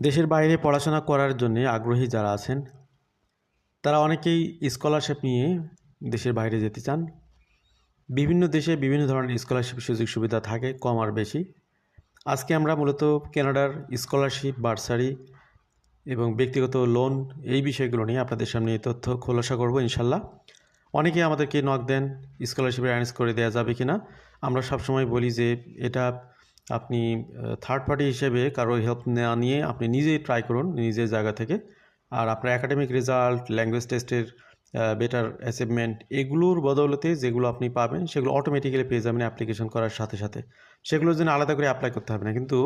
দেশের বাইরে পড়াশোনা করার জন্য আগ্রহী যারা আছেন তারা অনেকেই স্কলারশিপ নিয়ে দেশের বাইরে যেতে চান। বিভিন্ন দেশে বিভিন্ন ধরনের স্কলারশিপ সুযোগ সুবিধা থাকে, কম আর বেশি। আজকে আমরা মূলত কানাডার স্কলারশিপ, বার্সারি এবং ব্যক্তিগত লোন এই বিষয়গুলো নিয়ে আপনাদের সামনে তথ্য খোলাসা করব ইনশাল্লাহ। অনেকেই আমাদেরকে নক দেন স্কলারশিপে অ্যারেঞ্জ করে দেওয়া যাবে কি না। আমরা সবসময় বলি যে এটা আপনি থার্ড পার্টি হিসেবে কারো হেল্প না নিয়ে আপনি নিজেই ট্রাই করুন নিজের জায়গা থেকে। আর আপনার একাডেমিক রেজাল্ট, ল্যাঙ্গুয়েজ টেস্টের বেটার অ্যাচিভমেন্ট এগুলোর বদৌলতে যেগুলো আপনি পাবেন সেগুলো অটোমেটিক্যালি পেয়ে যাবেন অ্যাপ্লিকেশন করার সাথে সাথে। সেগুলোর জন্য আলাদা করে অ্যাপ্লাই করতে হবে না, কিন্তু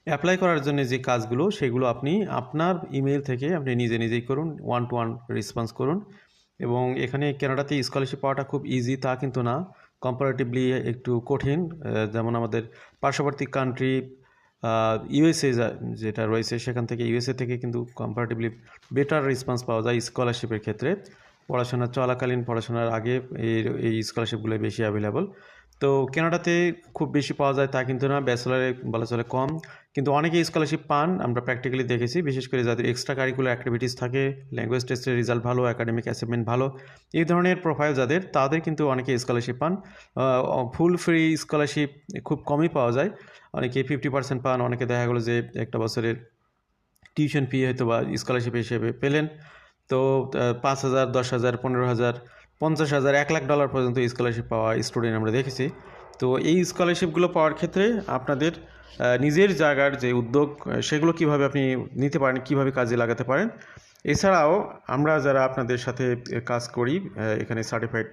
অ্যাপ্লাই করার জন্য যে কাজগুলো সেগুলো আপনি আপনার ইমেল থেকে আপনি নিজেই করুন, ওয়ান টু ওয়ান রেসপন্স করুন। এবং এখানে কানাডাতে স্কলারশিপ পাওয়াটা খুব ইজি তা কিন্তু না, কম্পারেটিভলি একটু কঠিন। যেমন আমাদের পার্শ্ববর্তী কান্ট্রি ইউএসএ যেটা রয়েছে সেখান থেকে ইউএসএ থেকে কিন্তু কম্পারেটিভলি বেটার রেসপন্স পাওয়া যায় স্কলারশিপের ক্ষেত্রে। পড়াশোনা চলাকালীন, পড়াশোনার আগে এই স্কলারশিপগুলো বেশি অ্যাভেলেবল। তো কানাডাতে খুব বেশি পাওয়া যায় তা কিন্তু না, ব্যাচেলারে বলা চলে কম, কিন্তু অনেকেই স্কলারশিপ পান আমরা প্র্যাকটিক্যালি দেখেছি। বিশেষ করে যাদের এক্সট্রা কারিকুলার অ্যাক্টিভিটিস থাকে, ল্যাঙ্গুয়েজ টেস্টের রেজাল্ট ভালো, একাডেমিক অ্যাচিভমেন্ট ভালো, এই ধরনের প্রোফাইল যাদের, তাদের কিন্তু অনেকে স্কলারশিপ পান। ফুল ফ্রি স্কলারশিপ খুব কমই পাওয়া যায়, অনেকে 50% পান, অনেকে দেখা গেলো যে একটা বছরের টিউশন ফি হয়তো বা স্কলারশিপ হিসেবে পেলেন। তো 5,000, 10,000, 15,000, 50,000, $1,00,000 পর্যন্ত স্কলারশিপ পাওয়া স্টুডেন্ট আমরা দেখেছি। তো এই স্কলারশিপগুলো পাওয়ার ক্ষেত্রে আপনাদের নিজের জায়গার যে উদ্যোগ সেগুলো কিভাবে আপনি নিতে পারেন, কিভাবে কাজে লাগাতে পারেন। এছাড়াও আমরা যারা আপনাদের সাথে কাজ করি এখানে সার্টিফাইড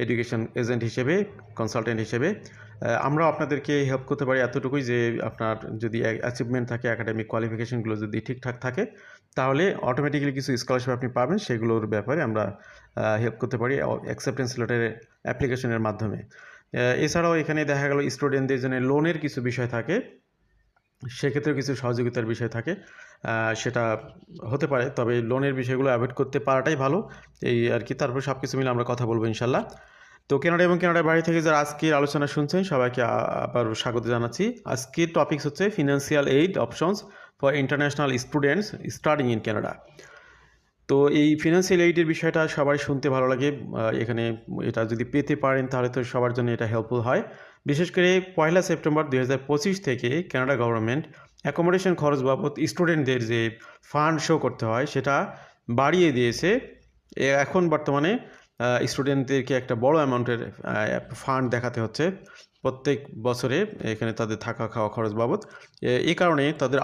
এডুকেশন এজেন্ট হিসেবে, কনসালটেন্ট হিসেবে, আমরা আপনাদেরকে হেল্প করতে পারি এতটুকুই যে আপনার যদি অ্যাচিভমেন্ট থাকে, একাডেমিক কোয়ালিফিকেশনগুলো যদি ঠিকঠাক থাকে, তাহলে অটোমেটিক্যালি কিছু স্কলারশিপ আপনি পাবেন, সেগুলোর ব্যাপারে আমরা হেল্প করতে পারি অ্যাকসেপ্টেন্স লেটারের অ্যাপ্লিকেশনের মাধ্যমে। এছাড়াও এখানে দেখা গেল স্টুডেন্টদের জন্য লোনের কিছু বিষয় থাকে, সেক্ষেত্রেও কিছু সহযোগিতার বিষয় থাকে, সেটা হতে পারে, তবে লোনের বিষয়গুলো অ্যাভয়েড করতে পারাটাই ভালো এই আর কি। তারপর সব কিছু মিলে আমরা কথা বলবো ইনশাল্লাহ। তো কানাডা এবং কানাডার বাইরে থেকে যারা আজকের আলোচনা শুনছেন সবাইকে আবার স্বাগত জানাচ্ছি। আজকের টপিকস হচ্ছে financial aid options for international students studying in Canada. তো এই ফিনান্সিয়াল এইডের বিষয়টা সবাই শুনতে ভালো লাগে, এখানে এটা যদি পেতে পারেন তাহলে তো সবার জন্য এটা হেল্পফুল হয়। বিশেষ করে 1 সেপ্টেম্বর 2025 থেকে কানাডা গভর্নমেন্ট অ্যাকোমোডেশন খরচ বাবদ স্টুডেন্টদের যে ফান্ড শো করতে হয় সেটা বাড়িয়ে দিয়েছে। এখন বর্তমানে স্টুডেন্টদেরকে একটা বড় অ্যামাউন্টের ফান্ড দেখাতে হচ্ছে প্রত্যেক বছরে এখানে তাদের থাকা খাওয়া খরচ বাবদ। এই কারণে তাদের